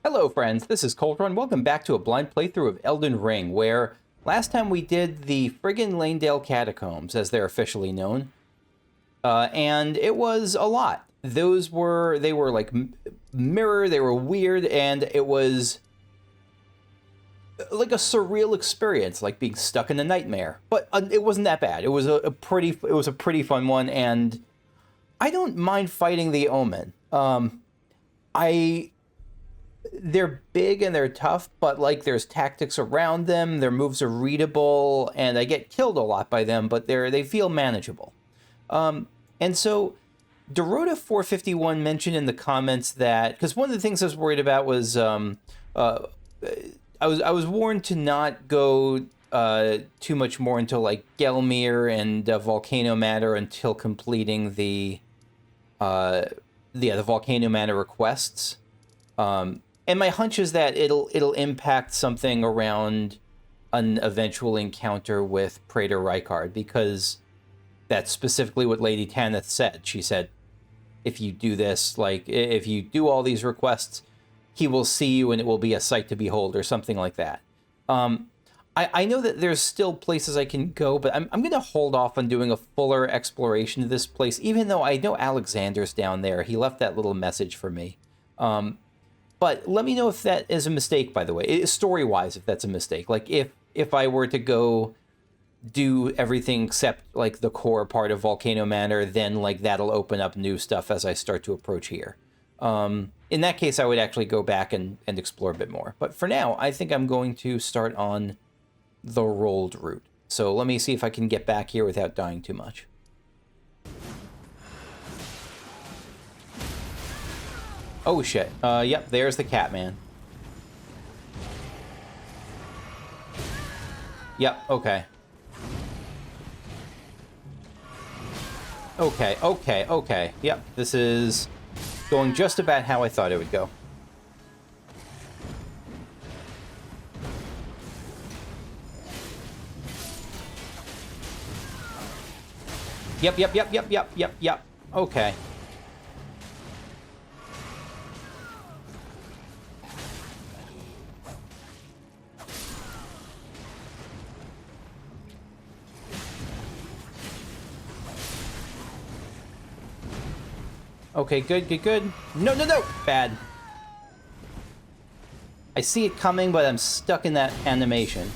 Hello friends, this is Coldrun. Welcome back to a blind playthrough of Elden Ring, where last time we did the friggin' Leyndell catacombs, as they're officially known. And it was a lot. They were like mirror, they were weird, and it was like a surreal experience, like being stuck in a nightmare. But it wasn't that bad. It was a pretty fun one, and I don't mind fighting the Omen. They're big and they're tough, but like there's tactics around them, their moves are readable, and I get killed a lot by them, but they feel manageable. And so Dorota 451 mentioned in the comments that, because one of the things I was worried about was I was warned to not go too much more into like Gelmir and Volcano Matter until completing the Volcano Matter requests. And my hunch is that it'll impact something around an eventual encounter with Praetor Rykard, because that's specifically what Lady Tanith said. She said, if you do this, like, if you do all these requests, he will see you and it will be a sight to behold, or something like that. I know that there's still places I can go, but I'm going to hold off on doing a fuller exploration of this place, even though I know Alexander's down there. He left that little message for me. But let me know if that is a mistake, by the way, story-wise, if that's a mistake. Like, if I were to go do everything except, like, the core part of Volcano Manor, then, like, that'll open up new stuff as I start to approach here. In that case, I would actually go back and explore a bit more. But for now, I think I'm going to start on the rolled route. So let me see if I can get back here without dying too much. Oh, shit. Yep, there's the Catman. Yep, okay. Okay. Yep, this is going just about how I thought it would go. Yep. Okay. Okay, good. No! Bad. I see it coming, but I'm stuck in that animation.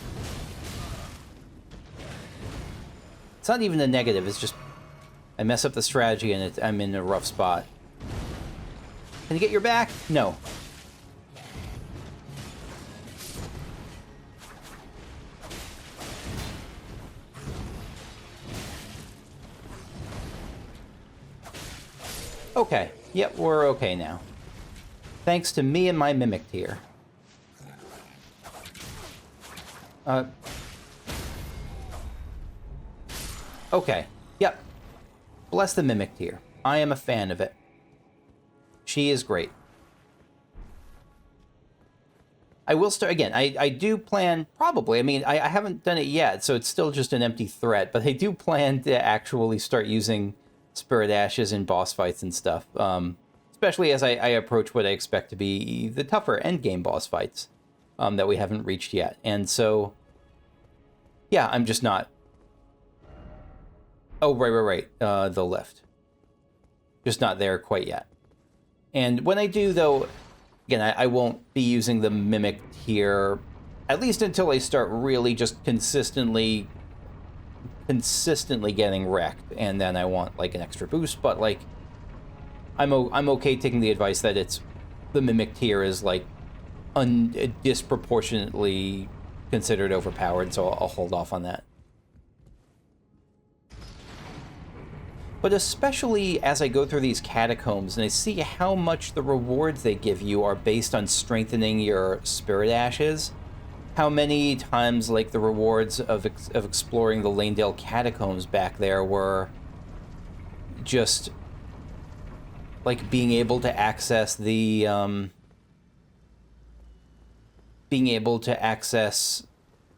It's not even a negative, it's just I mess up the strategy and I'm in a rough spot. Can you get your back? No. Okay, yep, we're okay now. Thanks to me and my Mimic here. Okay, yep. Bless the Mimic here. I am a fan of it. She is great. I will start, again, I do plan, probably, I mean, I haven't done it yet, so it's still just an empty threat, but I do plan to actually start using Spirit Ashes in boss fights and stuff, especially as I approach what I expect to be the tougher endgame boss fights that we haven't reached yet. And so, yeah, I'm just not... Oh, right. The lift. Just not there quite yet. And when I do, though, again, I won't be using the Mimic here, at least until I start really just consistently getting wrecked, and then I want like an extra boost. But like, I'm okay taking the advice that it's the Mimic tier is like disproportionately considered overpowered, so I'll hold off on that. But especially as I go through these catacombs and I see how much the rewards they give you are based on strengthening your Spirit Ashes, how many times, like, the rewards of exploring the Leyndell catacombs back there were just, like, being able to access the,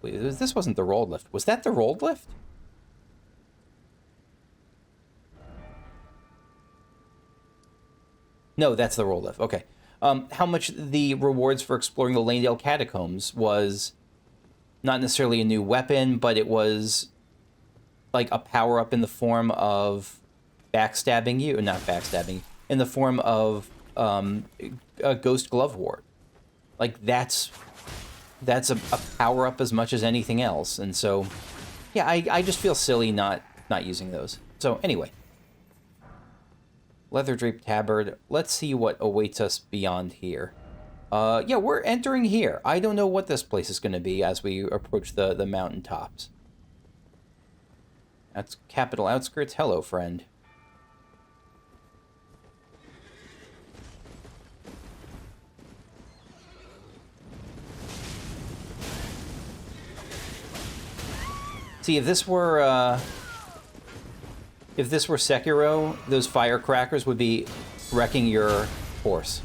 Wait, this wasn't the rolled lift. Was that the rolled lift? No, that's the rolled lift. Okay. How much the rewards for exploring the Leyndell catacombs was not necessarily a new weapon, but it was like a power-up in the form of backstabbing you, not backstabbing, in the form of a Ghost Glove Ward. Like, that's a power-up as much as anything else. And so, yeah, I just feel silly not using those. So, anyway. Leather draped tabard. Let's see what awaits us beyond here. Yeah, we're entering here. I don't know what this place is going to be as we approach the mountaintops. That's capital outskirts. Hello, friend. See, if this were Sekiro, those firecrackers would be wrecking your horse.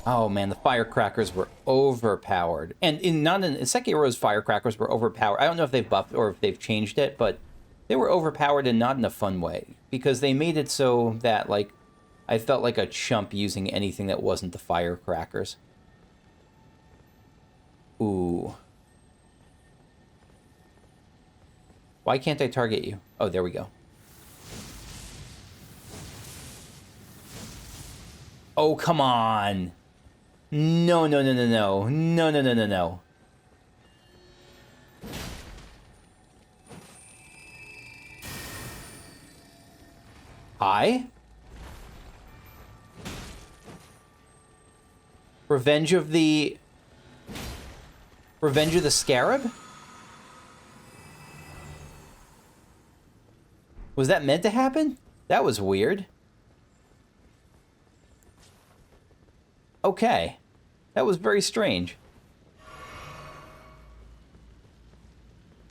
Oh man, the firecrackers were overpowered. And in Sekiro's firecrackers were overpowered. I don't know if they've buffed or if they've changed it, but they were overpowered and not in a fun way. Because they made it so that, like, I felt like a chump using anything that wasn't the firecrackers. Ooh. Why can't I target you? Oh, there we go. Oh, come on. No, no, no, no, no. No, no, no, no, no. Hi? Revenge of the Scarab? Was that meant to happen? That was weird. Okay. That was very strange.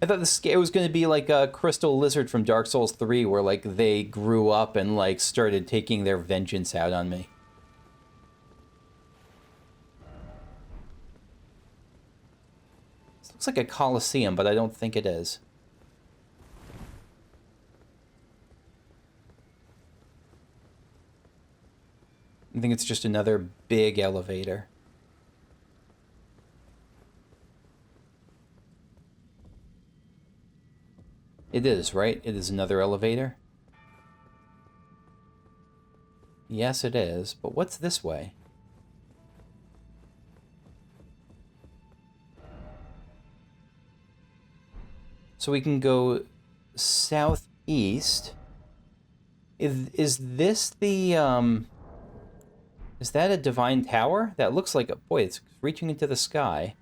I thought it was going to be like a crystal lizard from Dark Souls 3, where, like, they grew up and, like, started taking their vengeance out on me. This looks like a coliseum, but I don't think it is. I think it's just another big elevator. It is, right? It is another elevator? Yes, it is. But what's this way? So we can go southeast. Is this the, is that a divine tower? That looks like a... Boy, it's reaching into the sky.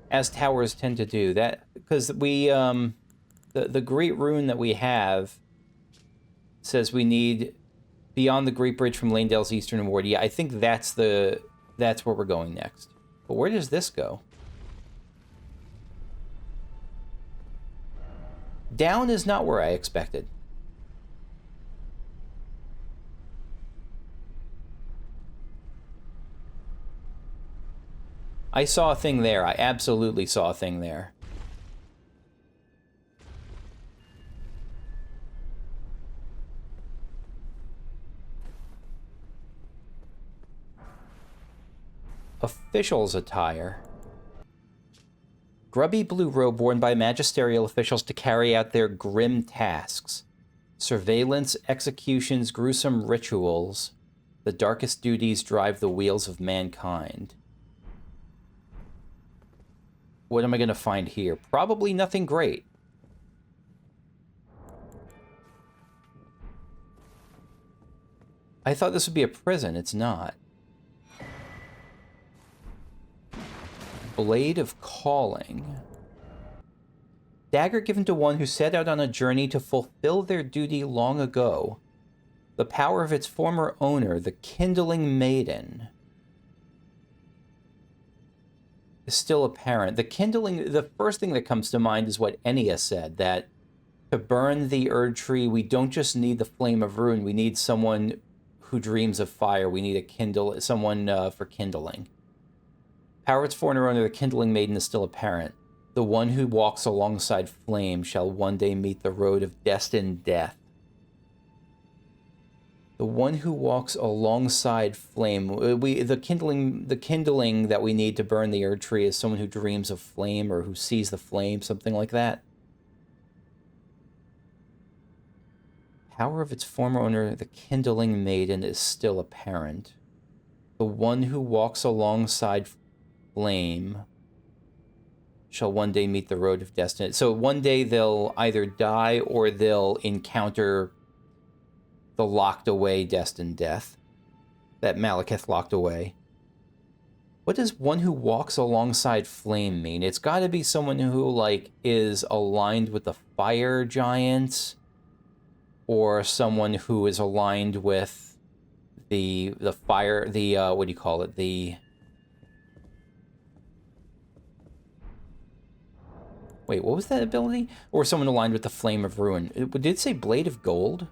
As towers tend to do. That... Because we, the Great Rune that we have says we need beyond the Great Bridge from Leyndell's Eastern Ward. Yeah, I think that's where we're going next. But where does this go? Down is not where I expected. I saw a thing there. I absolutely saw a thing there. Officials' attire. Grubby blue robe worn by magisterial officials to carry out their grim tasks. Surveillance, executions, gruesome rituals. The darkest duties drive the wheels of mankind. What am I going to find here? Probably nothing great. I thought this would be a prison. It's not. Blade of Calling. Dagger given to one who set out on a journey to fulfill their duty long ago. The power of its former owner, the Kindling Maiden, is still apparent. The kindling, the first thing that comes to mind is what Enya said, that to burn the Erd Tree, we don't just need the Flame of Rune, we need someone who dreams of fire. We need someone for kindling. Power of its former owner, the Kindling Maiden, is still apparent. The one who walks alongside flame shall one day meet the road of destined death. The one who walks alongside flame. The kindling that we need to burn the Erd Tree is someone who dreams of flame or who sees the flame, something like that. Power of its former owner, the kindling maiden, is still apparent. The one who walks alongside flame shall one day meet the road of destiny. So one day they'll either die or they'll encounter the locked away Destined Death that Malekith locked away. What does one who walks alongside flame mean? It's got to be someone who, like, is aligned with the fire giants, or someone who is aligned with the fire, what do you call it? Wait, what was that ability? Or someone aligned with the Flame of Ruin. Did it say Blade of Gold?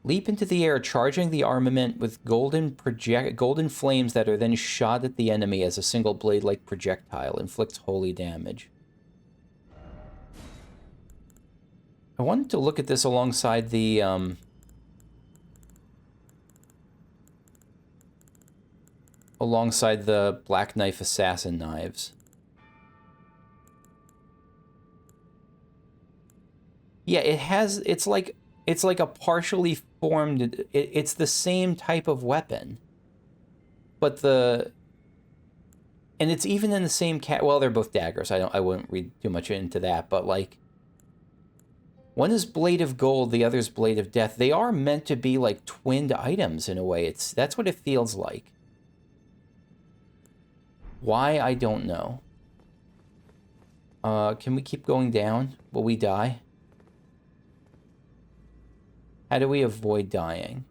Leap into the air, charging the armament with golden flames that are then shot at the enemy as a single blade-like projectile. Inflicts holy damage. I wanted to look at this alongside the... alongside the Black Knife Assassin knives. Yeah, it's like a partially formed, it's the same type of weapon. But and it's even in the same well, they're both daggers. I wouldn't read too much into that, but like, one is Blade of Gold, the other's Blade of Death. They are meant to be like twinned items in a way. That's what it feels like. Why, I don't know. Can we keep going down? Will we die? How do we avoid dying?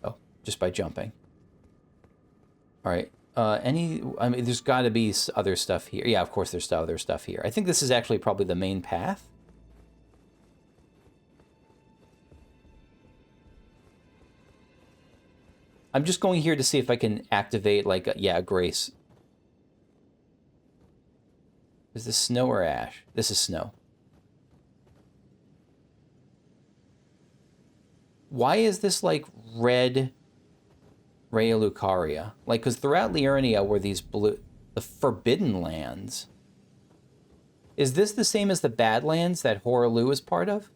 Oh, just by jumping. All right. I mean, there's got to be other stuff here. Yeah, of course there's other stuff here. I think this is actually probably the main path. I'm just going here to see if I can activate, like, a grace. Is this snow or ash? This is snow. Why is this, like, red Raya Lucaria? Like, because throughout Liurnia were these the Forbidden Lands. Is this the same as the Badlands that Horaloo is part of?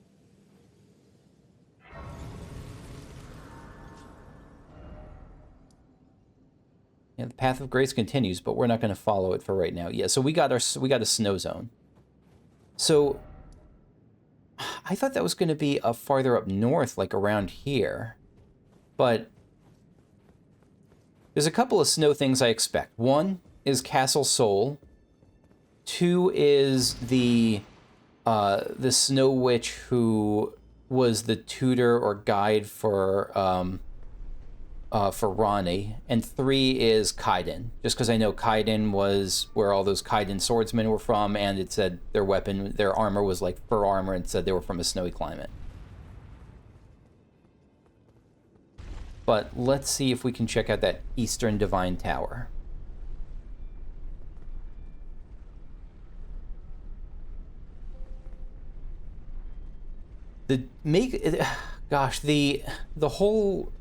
Yeah, the Path of Grace continues, but we're not going to follow it for right now. Yeah, so we got a snow zone. So I thought that was going to be farther up north, like around here. But there's a couple of snow things I expect. One is Castle Sol. Two is the Snow Witch who was the tutor or guide for Ronnie. And three is Kaiden, just because I know Kaiden was where all those Kaiden swordsmen were from, and it said their armor was like fur armor, and said they were from a snowy climate. But let's see if we can check out that Eastern Divine Tower. Gosh, the whole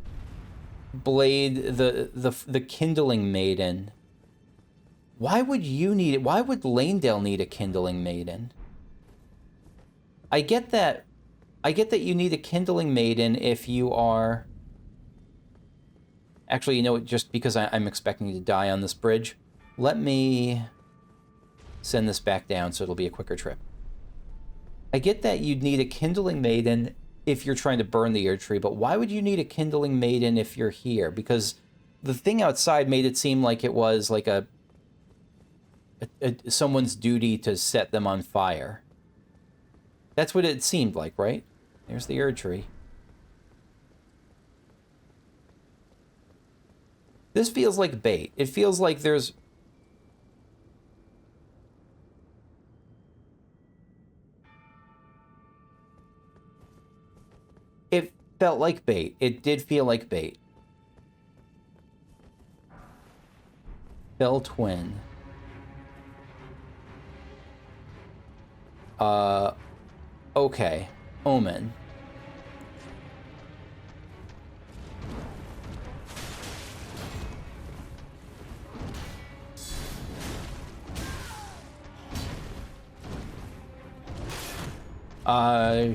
blade, the kindling maiden. Why would you need it? Why would Leyndell need a kindling maiden? I get that you need a kindling maiden if you are... Actually, you know what, just because I'm expecting to die on this bridge, let me send this back down so it'll be a quicker trip. I get that you'd need a kindling maiden if you're trying to burn the Erd Tree, but why would you need a kindling maiden if you're here? Because the thing outside made it seem like it was like someone's duty to set them on fire. That's what it seemed like, right? There's the Erd Tree. This feels like bait. It feels like there's... It felt like bait. It did feel like bait. Fell Twin. Okay. Omen.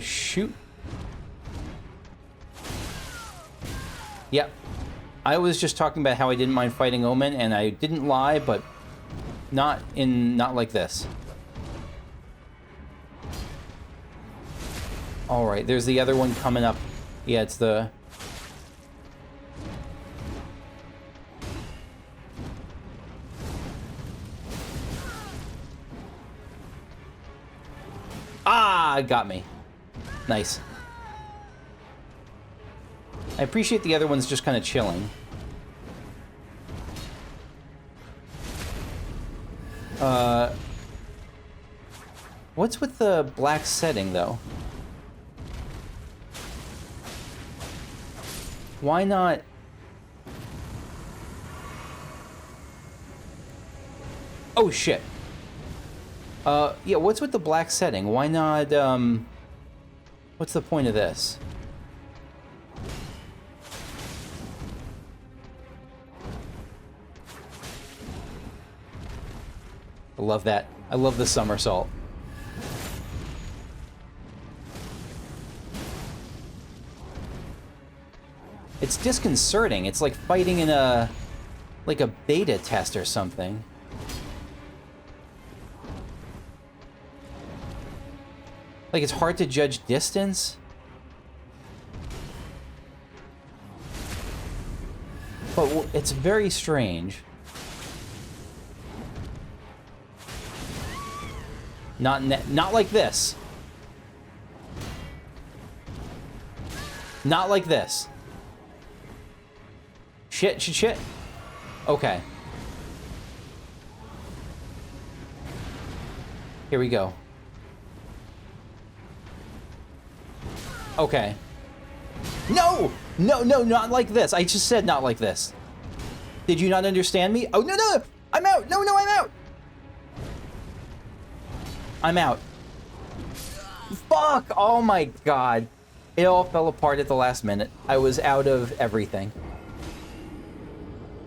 Shoot. Yep. I was just talking about how I didn't mind fighting Omen, and I didn't lie, but not like this. Alright, there's the other one coming up. Yeah, it's the... Ah, got me. Nice. I appreciate the other one's just kind of chilling. What's with the black setting, though? Why not... Oh, shit. Yeah, what's with the black setting? Why not, what's the point of this? I love that. I love the somersault. It's disconcerting. It's like fighting in a... like a beta test or something. Like, it's hard to judge distance. But it's very strange. Not like this. Not like this. Shit. Okay. Here we go. Okay. No! No, not like this. I just said not like this. Did you not understand me? Oh, no! I'm out! No, I'm out! I'm out. Fuck! Oh my god. It all fell apart at the last minute. I was out of everything.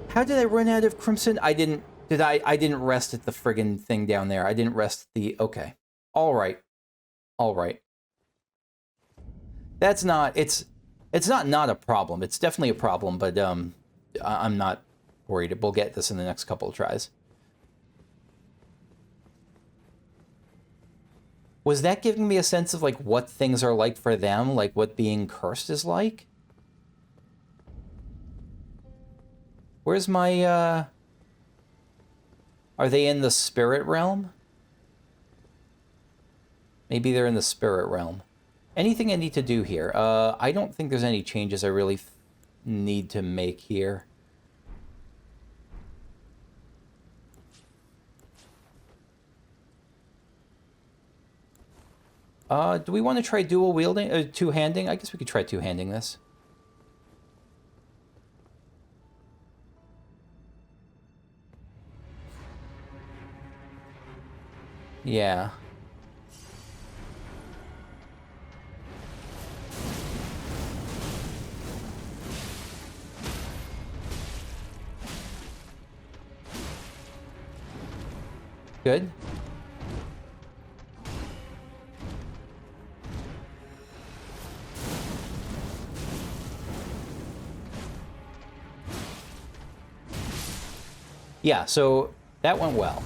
How did I run out of Crimson? I didn't rest at the friggin' thing down there. I didn't rest at the... Okay. Alright. That's not... It's not a problem. It's definitely a problem, but I'm not worried. We'll get this in the next couple of tries. Was that giving me a sense of, like, what things are like for them? Like, what being cursed is like? Where's my, Are they in the spirit realm? Maybe they're in the spirit realm. Anything I need to do here? I don't think there's any changes I really need to make here. Do we want to try dual wielding, two-handing? I guess we could try two-handing this. Yeah. Good. Yeah, so that went well.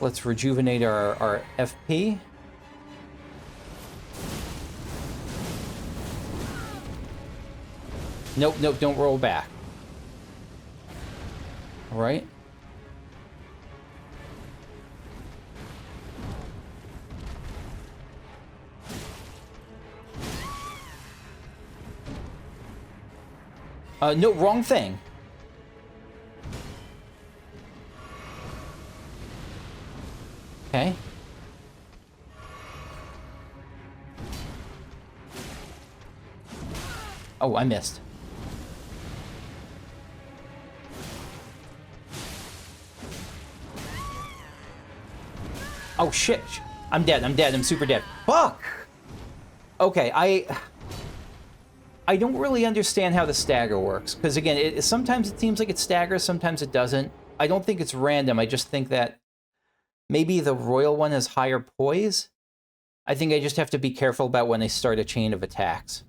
Let's rejuvenate our FP. Nope, don't roll back. All right. No, wrong thing. Okay. Oh, I missed. Oh, shit. I'm dead. I'm super dead. Fuck! Okay, I don't really understand how the stagger works. Because, again, sometimes it seems like it staggers, sometimes it doesn't. I don't think it's random. I just think that maybe the royal one has higher poise. I think I just have to be careful about when I start a chain of attacks.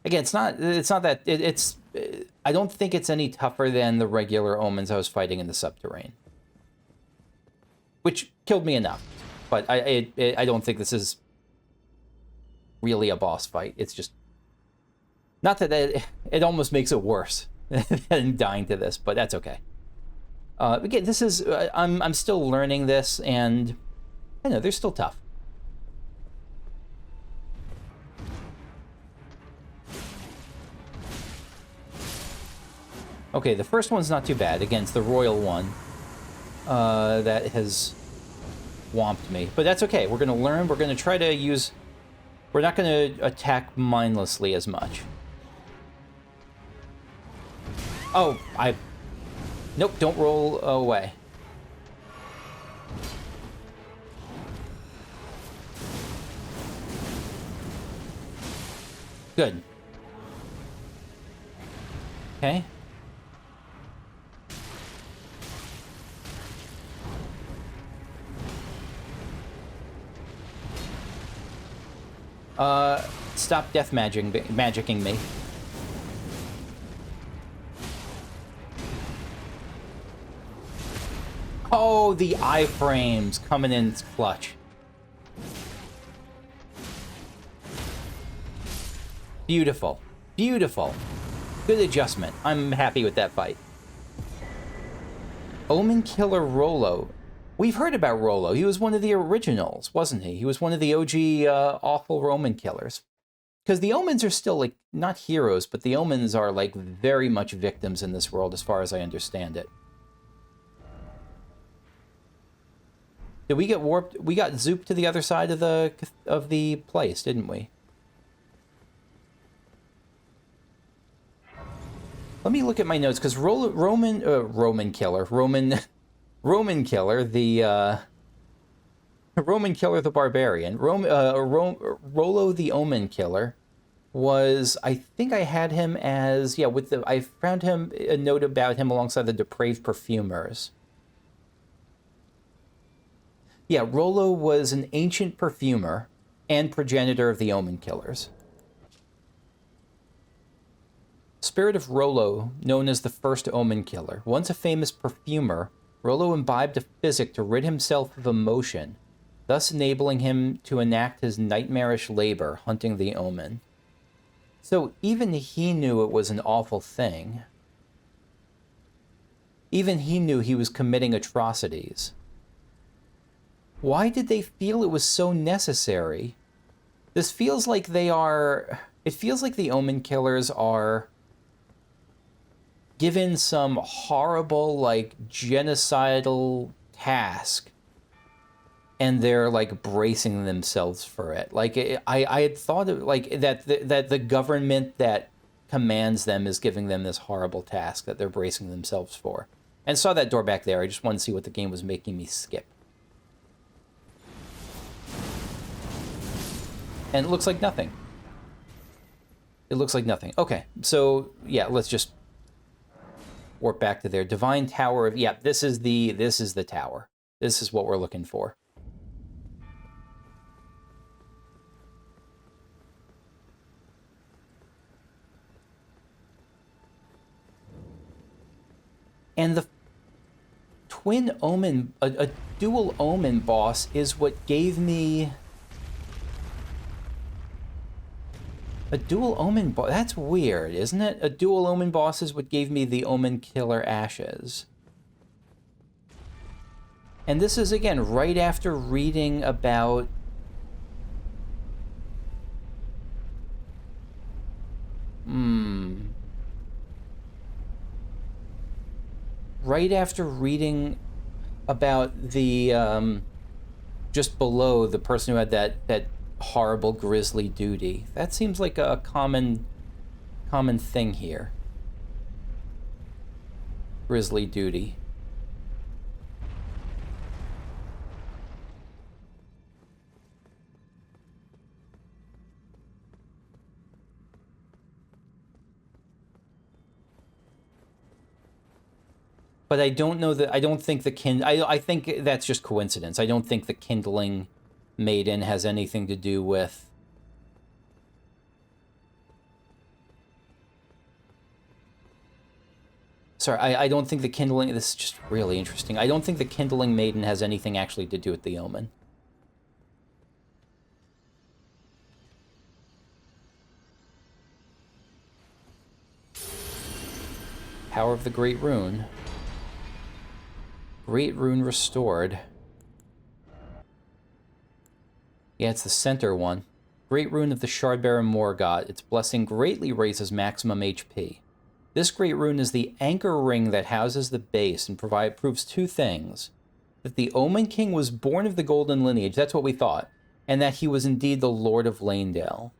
Again, it's not that... I don't think it's any tougher than the regular omens I was fighting in the subterrane. Which killed me enough. But I don't think this is really a boss fight. It's just... Not that it almost makes it worse than dying to this, but that's okay. Again, this is... I'm still learning this, and... I know, they're still tough. Okay, the first one's not too bad. Again, it's the royal one that has whomped me. But that's okay. We're going to learn. We're going to try to use... We're not going to attack mindlessly as much. Oh, Nope, don't roll away. Good. Okay. Stop death magicking me. Oh, the iframes coming in clutch. Beautiful. Beautiful. Good adjustment. I'm happy with that fight. Omen Killer Rollo. We've heard about Rollo. He was one of the originals, wasn't he? He was one of the OG awful Omen killers. Because the Omens are still, like, not heroes, but the Omens are, like, very much victims in this world, as far as I understand it. Did we get warped? We got zooped to the other side of the place, didn't we? Let me look at my notes, because Roman Killer, the Roman Killer the Barbarian, Rollo the Omen Killer was, I think I had him as, yeah, I found him, a note about him alongside the Depraved Perfumers. Yeah, Rollo was an ancient perfumer and progenitor of the Omen Killers. Spirit of Rollo, known as the first Omen Killer. Once a famous perfumer, Rollo imbibed a physic to rid himself of emotion, thus enabling him to enact his nightmarish labor, hunting the Omen. So even he knew it was an awful thing. Even he knew he was committing atrocities. Why did they feel it was so necessary? This feels like they are... It feels like the Omen Killers are given some horrible, like, genocidal task, and they're, like, bracing themselves for it. Like, I had thought of, like, that the government that commands them is giving them this horrible task that they're bracing themselves for. And saw that door back there. I just wanted to see what the game was making me skip. And it looks like nothing. It looks like nothing. Okay, so, yeah, let's just warp back to their Divine Tower of... Yeah, this is the tower. This is what we're looking for. And the twin Omen... A dual Omen boss is what gave me... A dual Omen boss? That's weird, isn't it? A dual Omen boss is what gave me the Omen Killer Ashes. And this is, again, right after reading about... Right after reading about the, just below, the person who had that horrible grisly duty. That seems like a common thing here. Grisly duty. But I don't know that. I don't think the I think that's just coincidence. I don't think the kindling maiden has anything to do with. Sorry, I don't think the kindling. This is just really interesting. I don't think the kindling maiden has anything actually to do with the omen. Power of the Great Rune. Great Rune restored. Yeah, it's the center one. Great Rune of the Shardbearer Morgott. Its blessing greatly raises maximum HP. This Great Rune is the anchor ring that houses the base and proves two things. That the Omen King was born of the Golden Lineage, that's what we thought, and that he was indeed the Lord of Leyndell.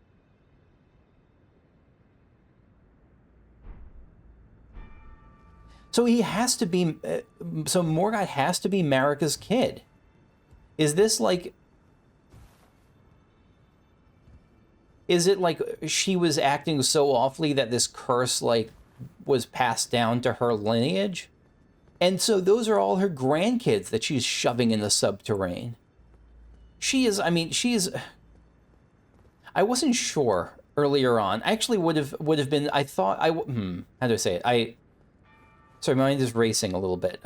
So he has to be... so Morgott has to be Marika's kid. Is this like... Is it like she was acting so awfully that this curse, like, was passed down to her lineage? And so those are all her grandkids that she's shoving in the subterrane. She is... I mean, she's... I wasn't sure earlier on. I actually would have been... I thought... how do I say it? Sorry, my mind is racing a little bit.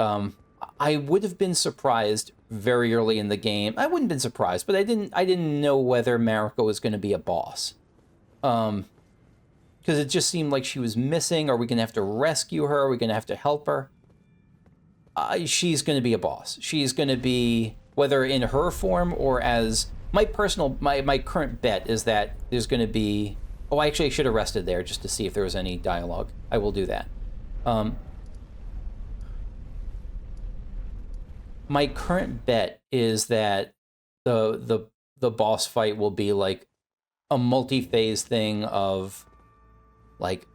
I would have been surprised very early in the game. I wouldn't have been surprised, but I didn't know whether Marika was going to be a boss. Because it just seemed like she was missing. Are we going to have to rescue her? Are we going to have to help her? She's going to be a boss. She's going to be, whether in her form or as... My current bet is that there's going to be... Oh, actually, I should have rested there just to see if there was any dialogue. I will do that. My current bet is that the boss fight will be like a multi-phase thing of like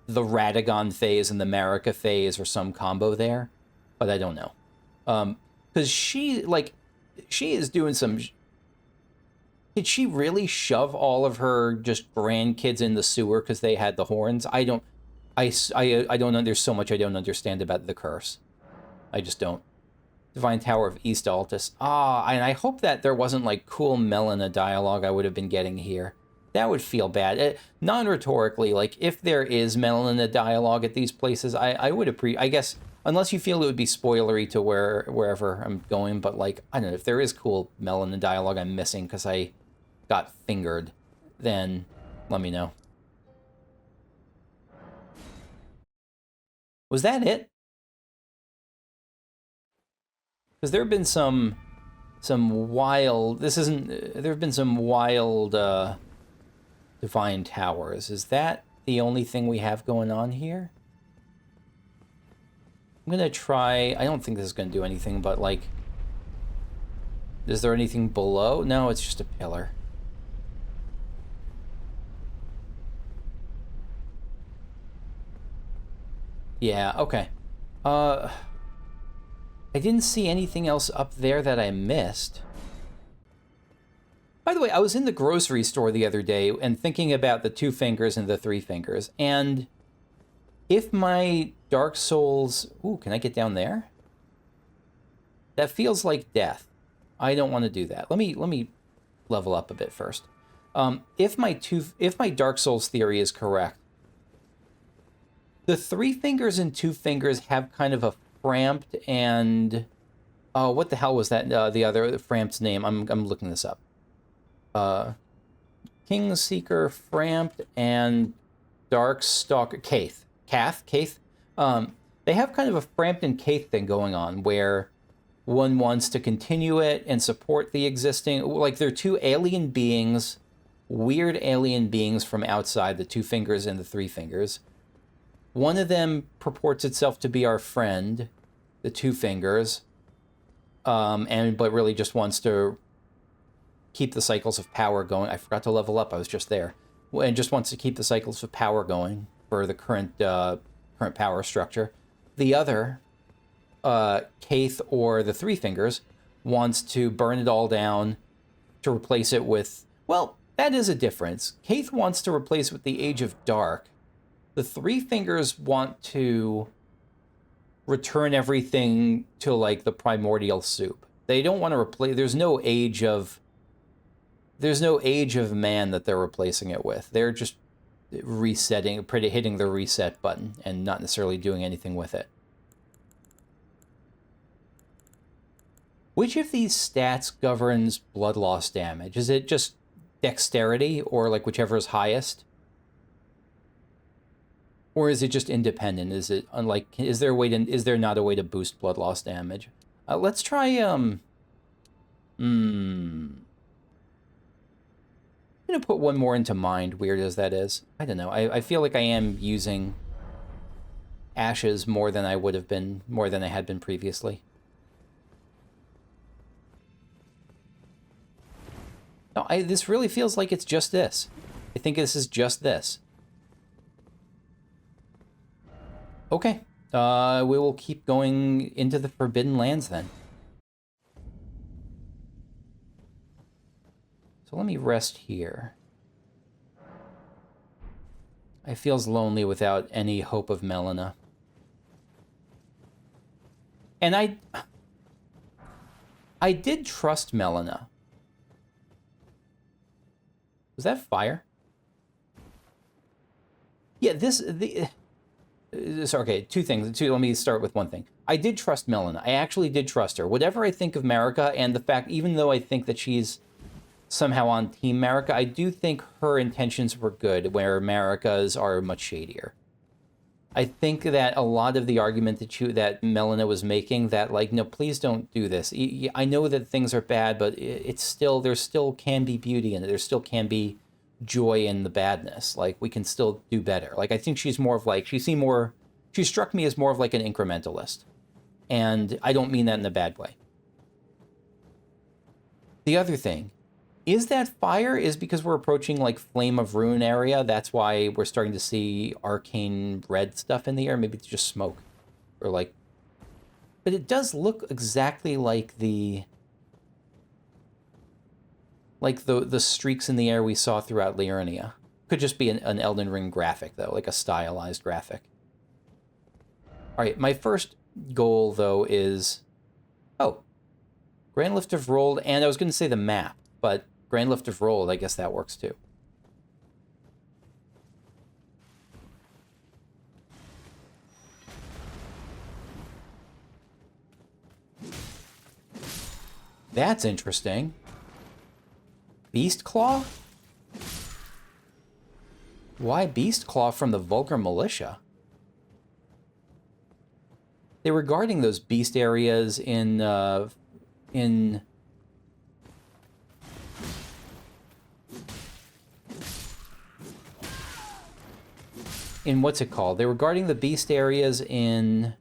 the Radagon phase and the Marika phase or some combo there, but I don't know. Because she is doing some... Did she really shove all of her just grandkids in the sewer because they had the horns? I don't know. There's so much I don't understand about the curse. I just don't. Divine Tower of East Altus. And I hope that there wasn't, like, cool Melina dialogue I would have been getting here. That would feel bad. Non-rhetorically, like, if there is Melina dialogue at these places, I would I guess, unless you feel it would be spoilery to wherever I'm going, but, like, I don't know, if there is cool Melina dialogue I'm missing because I got fingered, then let me know. Was that it? Because there have been some wild... there have been some wild Divine Towers. Is that the only thing we have going on here? I'm going to try... I don't think this is going to do anything, but, like... Is there anything below? No, it's just a pillar. Yeah, okay. I didn't see anything else up there that I missed. By the way, I was in the grocery store the other day and thinking about the 2 fingers and the 3 fingers, and if my Dark Souls... Ooh, can I get down there? That feels like death. I don't want to do that. Let me level up a bit first. If my Dark Souls theory is correct, the 3 fingers and 2 fingers have kind of a Framped and... Oh, what the hell was that? The other Framped's name. I'm looking this up. Kingseeker, Framped, and Darkstalker... Kaith. Kaith? They have kind of a Framped and Kaith thing going on, where one wants to continue it and support the existing... Like, they're 2 alien beings, weird alien beings from outside, the 2 fingers and the 3 fingers. One of them purports itself to be our friend, the 2 fingers, but really just wants to keep the cycles of power going. I forgot to level up. I was just there, and just wants to keep the cycles of power going for the current power structure. The other, Kaith or the 3 fingers, wants to burn it all down to replace it with... Well, that is a difference. Kaith wants to replace it with the Age of Dark. The 3 fingers want to return everything to like the primordial soup. They don't want to replace. There's no age of man that they're replacing it with. They're just resetting, hitting the reset button and not necessarily doing anything with it. Which of these stats governs blood loss damage? Is it just dexterity or like whichever is highest? Or is it just independent? Is it unlike, is there not a way to boost blood loss damage? Let's try, I'm gonna put one more into mind, weird as that is. I don't know, I feel like I am using ashes more than I had been previously. No, this really feels like it's just this. I think this is just this. Okay, we will keep going into the Forbidden Lands then. So let me rest here. It feels lonely without any hope of Melina. And I did trust Melina. Was that fire? Yeah, okay, two things. Let me start with one thing. I did trust Melina. I actually did trust her. Whatever I think of Marika, and the fact, even though I think that she's somehow on Team Marika, I do think her intentions were good, where Marika's are much shadier. I think that a lot of the argument that Melina was making, that like, no, please don't do this. I know that things are bad, but there still can be beauty in it. There still can be joy in the badness. Like, we can still do better. Like, I think she's more of like, she struck me as more of like an incrementalist. And I don't mean that in a bad way. The other thing is that fire is because we're approaching like Flame of Rune area. That's why we're starting to see arcane red stuff in the air. Maybe it's just smoke or like, but it does look exactly like the streaks in the air we saw throughout Liurnia. Could just be an Elden Ring graphic though, like a stylized graphic. All right, my first goal though is, Grand Lift of Rolled, and I was going to say the map, but Grand Lift of Rolled, I guess that works too. That's interesting. Beast Claw? Why Beast Claw from the Vulgar Militia? They were guarding those beast areas in what's it called? They were guarding the beast areas by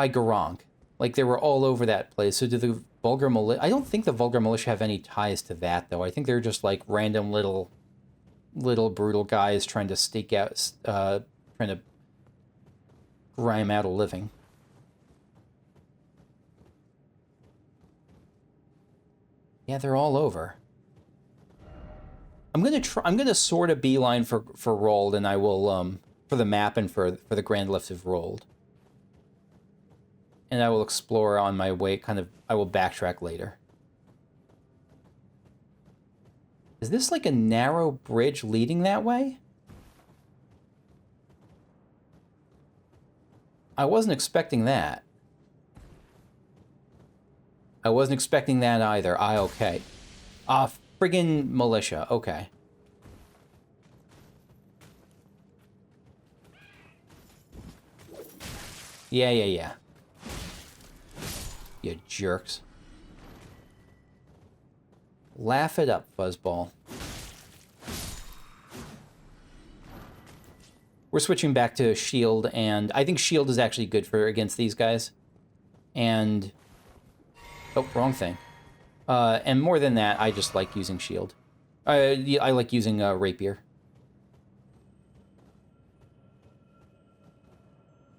Garunk. Like, they were all over that place. So do the Vulgar Militia... I don't think the Vulgar Militia have any ties to that, though. I think they're just, like, random little brutal guys trying to stake out... trying to grime out a living. Yeah, they're all over. I'm gonna sort of beeline for Rolled, and I will for the map and for the Grand Lift of Rolled. And I will explore on my way, I will backtrack later. Is this like a narrow bridge leading that way? I wasn't expecting that. I wasn't expecting that either. Okay. Friggin' militia. Okay. Yeah. You jerks. Laugh it up, Fuzzball. We're switching back to Shield, and I think Shield is actually good against these guys. And... oh, wrong thing. And more than that, I just like using Shield. I like using Rapier.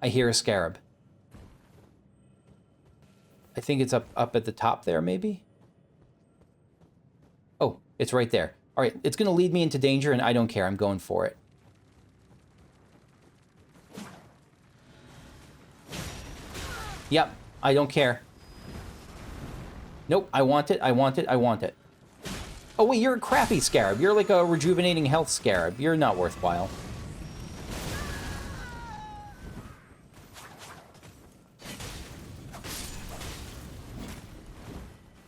I hear a Scarab. I think it's up at the top there, maybe? Oh, it's right there. All right, it's going to lead me into danger, and I don't care. I'm going for it. Yep, I don't care. Nope, I want it, I want it, I want it. Oh wait, you're a crappy scarab. You're like a rejuvenating health scarab. You're not worthwhile.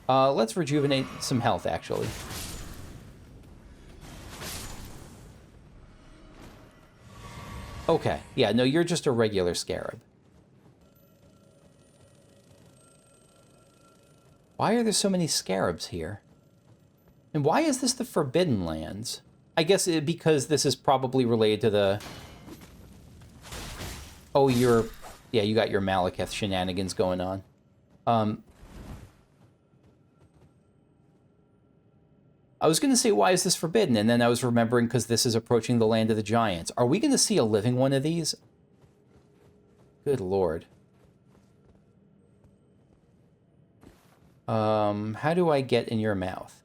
Let's rejuvenate some health, actually. Okay, yeah, no, you're just a regular scarab. Why are there so many scarabs here? And why is this the Forbidden Lands? I guess because this is probably related to the... Oh, you're... Yeah, you got your Malekith shenanigans going on. I was going to say, why is this forbidden? And then I was remembering because this is approaching the land of the giants. Are we going to see a living one of these? Good lord. How do I get in your mouth?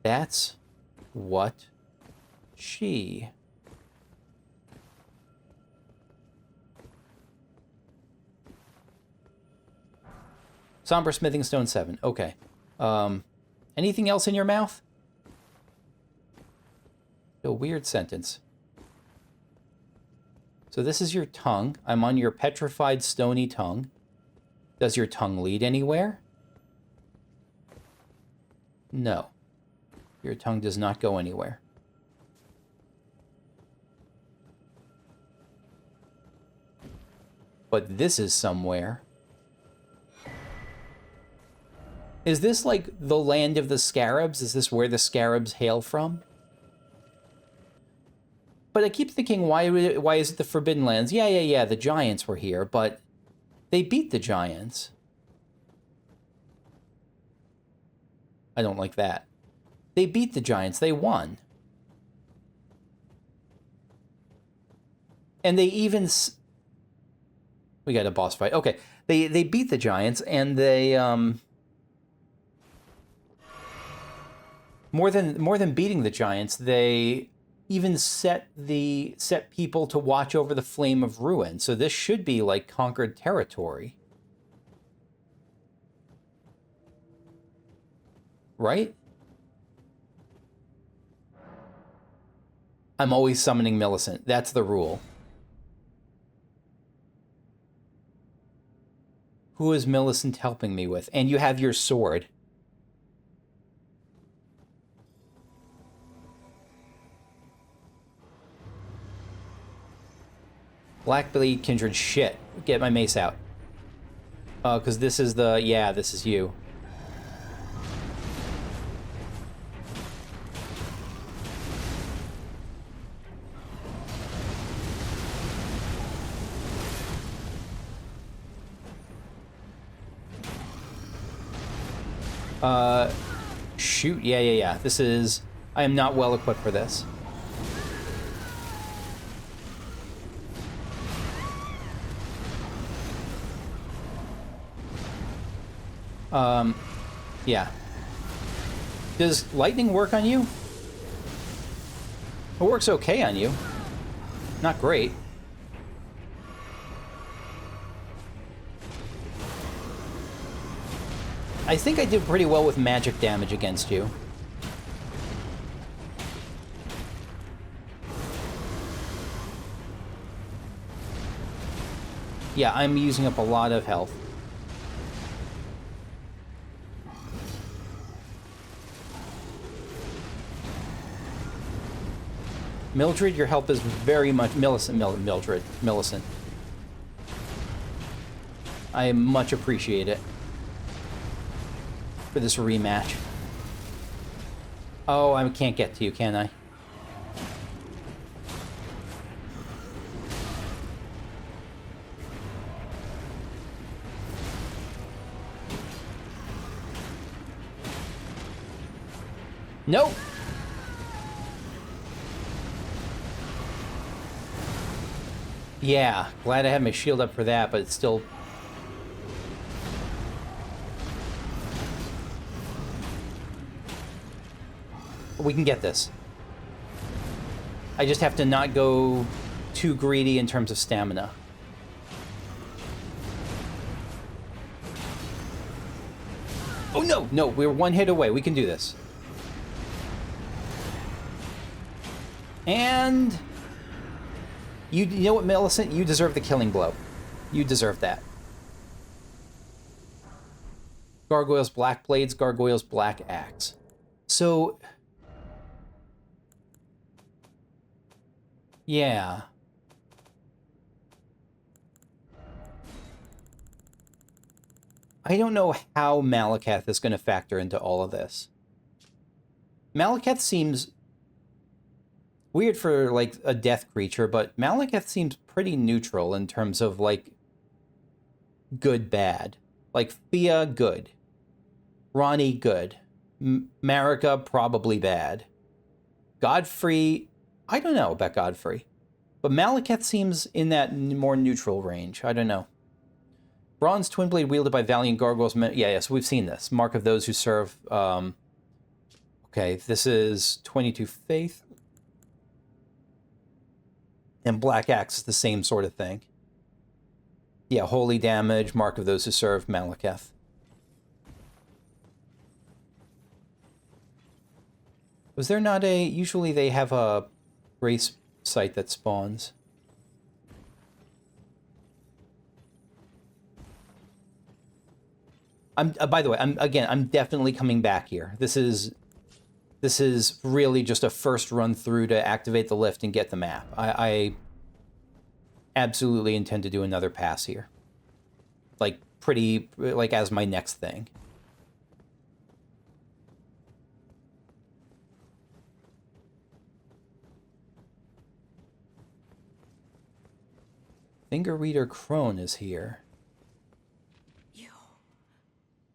That's what she... Somber Smithing Stone 7. Okay. Anything else in your mouth? A weird sentence. So this is your tongue. I'm on your petrified stony tongue. Does your tongue lead anywhere? No. Your tongue does not go anywhere. But this is somewhere. Is this like the land of the scarabs? Is this where the scarabs hail from? But I keep thinking, why is it the Forbidden Lands? Yeah, the giants were here, but they beat the giants. I don't like that. They beat the giants. They won. And they even... We got a boss fight. Okay. They beat the giants, and they... More than beating the giants, they even set people to watch over the Flame of Ruin. So this should be like conquered territory. Right? I'm always summoning Millicent. That's the rule. Who is Millicent helping me with? And you have your sword. Blackblade Kindred, shit. Get my mace out. Because this is the... Yeah, this is you. Shoot. Yeah. This is... I am not well equipped for this. Yeah. Does lightning work on you? It works okay on you. Not great. I think I did pretty well with magic damage against you. Yeah, I'm using up a lot of health. Mildred, your help is very much... Millicent. I much appreciate it. For this rematch. Oh, I can't get to you, can I? Nope. Yeah, glad I had my shield up for that, but it's still... We can get this. I just have to not go too greedy in terms of stamina. Oh, no, no, we're one hit away. We can do this. And... You know what, Millicent? You deserve the killing blow. You deserve that. Gargoyle's Black Blades, Gargoyle's Black Axe. So... Yeah. I don't know how Malekith is going to factor into all of this. Malekith seems weird for, like, a death creature, but Malekith seems pretty neutral in terms of, like, good, bad. Like, Fia, good. Ronnie, good. Marika, probably bad. Godfrey, I don't know about Godfrey. But Malekith seems in that more neutral range. I don't know. Bronze twin blade wielded by valiant gargoyles. Yeah, so we've seen this. Mark of those who serve. Okay, this is 22 faith. And Black Axe is the same sort of thing. Yeah, holy damage, mark of those who serve Malekith. Was there not a... Usually they have a race site that spawns. By the way, I'm definitely coming back here. This is really just a first run through to activate the lift and get the map. I absolutely intend to do another pass here. Like, as my next thing. Finger Reader Crone is here.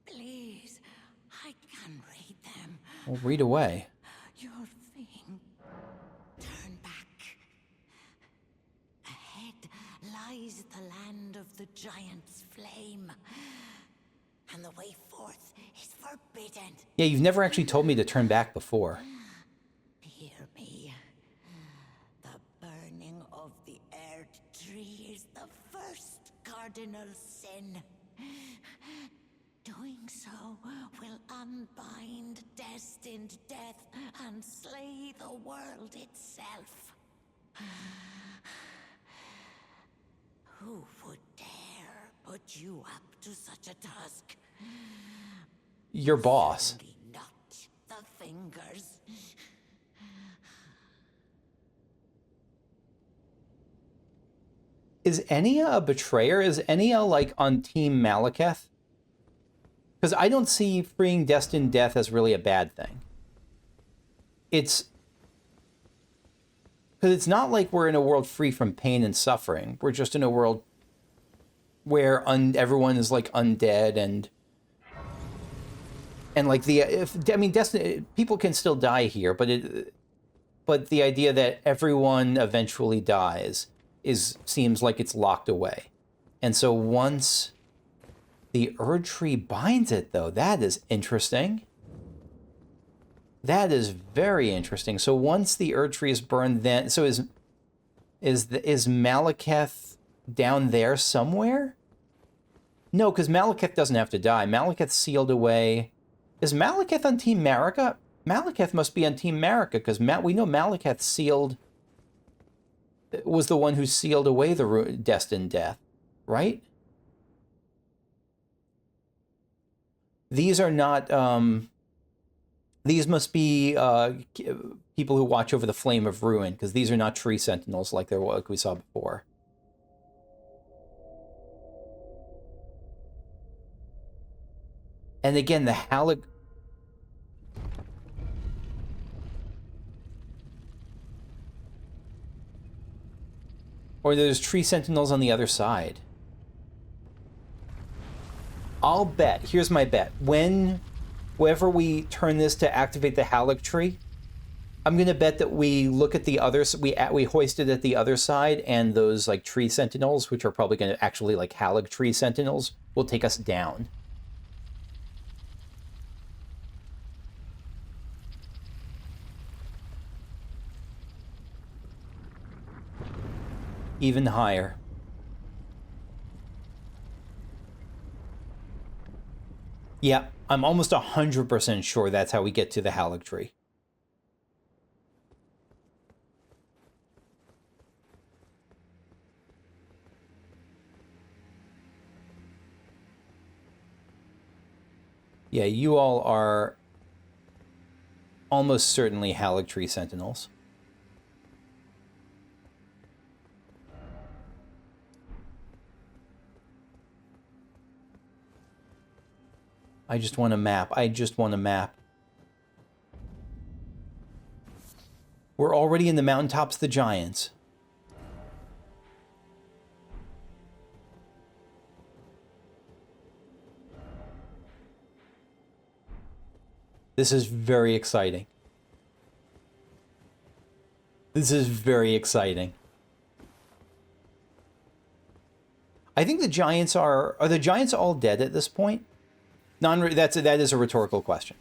Please, I can read them. Well, read away. Your thing. Turn back. Ahead lies the land of the giant's flame. And the way forth is forbidden. Yeah, you've never actually told me to turn back before. Hear me. The burning of the Erd tree is the first cardinal sin. Doing so will unbind Destined Death and slay the world itself. Who would dare put you up to such a task? Your boss. Certainly not the fingers. Is Enya a betrayer? Is Enya, like, on Team Malekith? Because I don't see freeing Destined Death as really a bad thing. Because it's not like we're in a world free from pain and suffering. We're just in a world where everyone is, like, undead and like Destiny, people can still die here, but the idea that everyone eventually dies seems like it's locked away. And so once the Erd Tree binds it, though, that is interesting. That is very interesting. So once the Erd Tree is burned, then... So is Malekith down there somewhere? No, because Malekith doesn't have to die. Malekith's sealed away. Is Malekith on Team Marika? Malekith must be on Team Marika, because we know Malekith was the one who sealed away the Destined Death, right? These are not... these must be people who watch over the Flame of Ruin, because these are not tree sentinels like we saw before. And again, the Halig... Or there's tree sentinels on the other side. I'll bet, here's my bet, whenever we turn this to activate the Halig tree, I'm gonna bet that we look at the others, we hoist it at the other side, and those, like, tree sentinels, which are probably gonna actually, like, Halig tree sentinels, will take us down. Even higher. Yeah, I'm almost 100% sure that's how we get to the Haligtree. Yeah, you all are almost certainly Haligtree Sentinels. I just want a map. I just want a map. We're already in the Mountaintops, the Giants. This is very exciting. This is very exciting. I think the Giants are the Giants all dead at this point? That is a rhetorical question.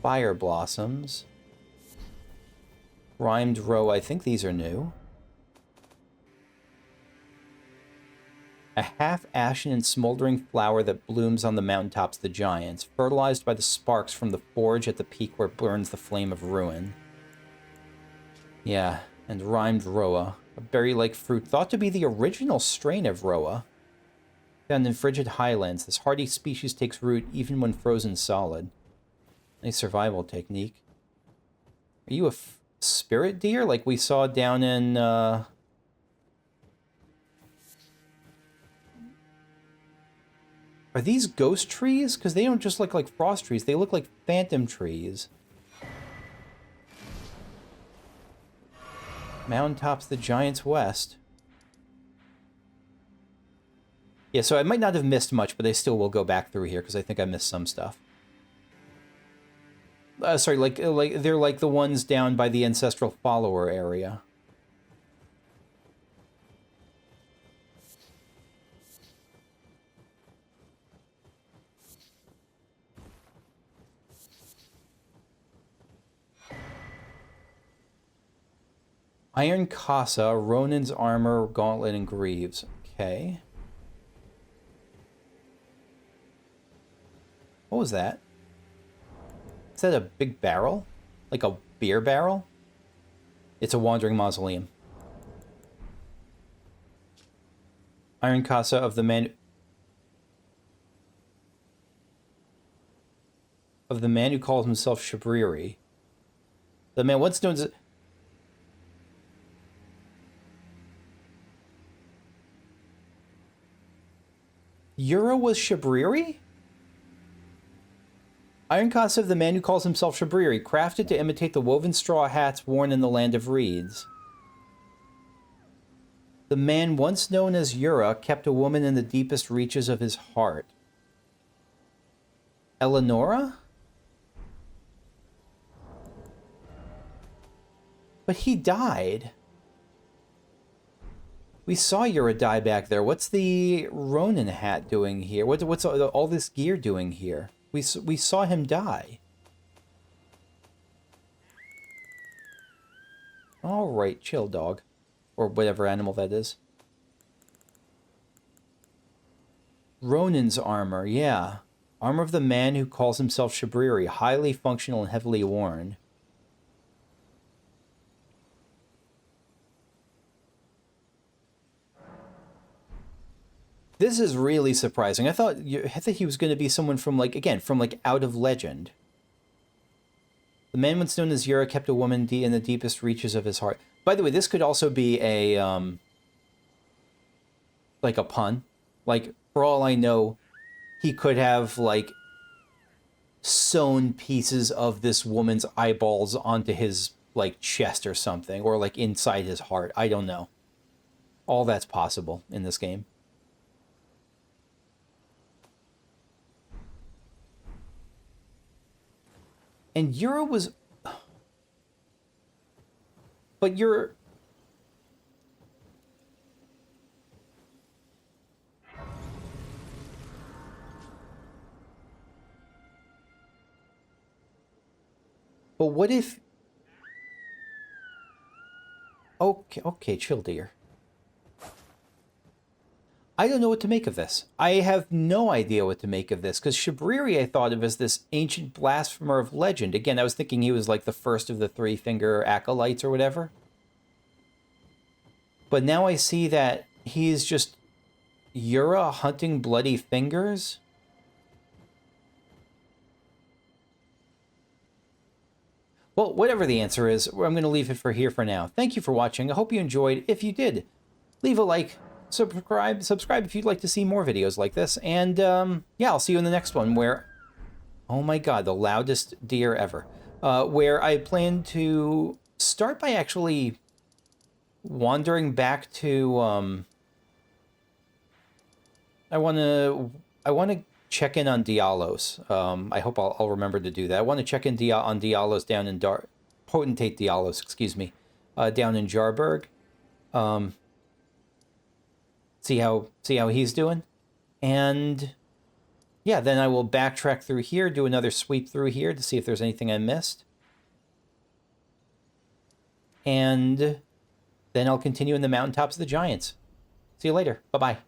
Fire Blossoms. Rhymed Row, I think these are new. A half-ashen and smoldering flower that blooms on the mountaintops, the Giants, fertilized by the sparks from the forge at the peak where burns the flame of ruin. Yeah, and Rhymed Roa, a berry-like fruit thought to be the original strain of Roa. Found in frigid highlands, this hardy species takes root even when frozen solid. Nice survival technique. Are you a spirit deer like we saw down in, Are these ghost trees? Because they don't just look like frost trees. They look like phantom trees. Mountaintops, the Giants West. Yeah, so I might not have missed much, but I still will go back through here because I think I missed some stuff. Sorry, like they're like the ones down by the Ancestral Follower area. Iron Casa, Ronin's armor, gauntlet, and greaves. Okay. What was that? Is that a big barrel? Like a beer barrel? It's a wandering mausoleum. Iron Casa of the man who calls himself Shabriri. The man once known as... Yura was Shabriri? Iron Casa of the man who calls himself Shabriri, crafted to imitate the woven straw hats worn in the land of reeds. The man once known as Yura kept a woman in the deepest reaches of his heart. Eleonora? But he died. We saw Yura die back there. What's the Ronin hat doing here? What's all this gear doing here? We saw him die. All right, chill, dog. Or whatever animal that is. Ronin's armor, yeah. Armor of the man who calls himself Shabriri. Highly functional and heavily worn. This is really surprising. I thought he was going to be someone from, like, again, from, like, out of legend. The man once known as Yura kept a woman in the deepest reaches of his heart. By the way, this could also be a, like a pun. Like, for all I know, he could have, like, sewn pieces of this woman's eyeballs onto his, like, chest or something. Or, like, inside his heart. I don't know. All that's possible in this game. And Yura was... But you're... But what if... Okay, chill, dear. I don't know what to make of this. I have no idea what to make of this, because Shabriri I thought of as this ancient blasphemer of legend. Again, I was thinking he was like the first of the three-finger acolytes or whatever. But now I see that he's just Yura hunting bloody fingers. Well, whatever the answer is, I'm going to leave it for here for now. Thank you for watching. I hope you enjoyed. If you did, leave a like, subscribe if you'd like to see more videos like this. And yeah, I'll see you in the next one where, oh my god, the loudest deer ever. Where I plan to start by actually wandering back to, I want to check in on Diallos. I hope I'll remember to do that. I want to check in on Diallos down in Potentate Diallos, excuse me, down in Jarburg. See how he's doing, and yeah, then I will backtrack through here, do another sweep through here to see if there's anything I missed, and then I'll continue in the Mountaintops of the Giants. See you later. Bye bye.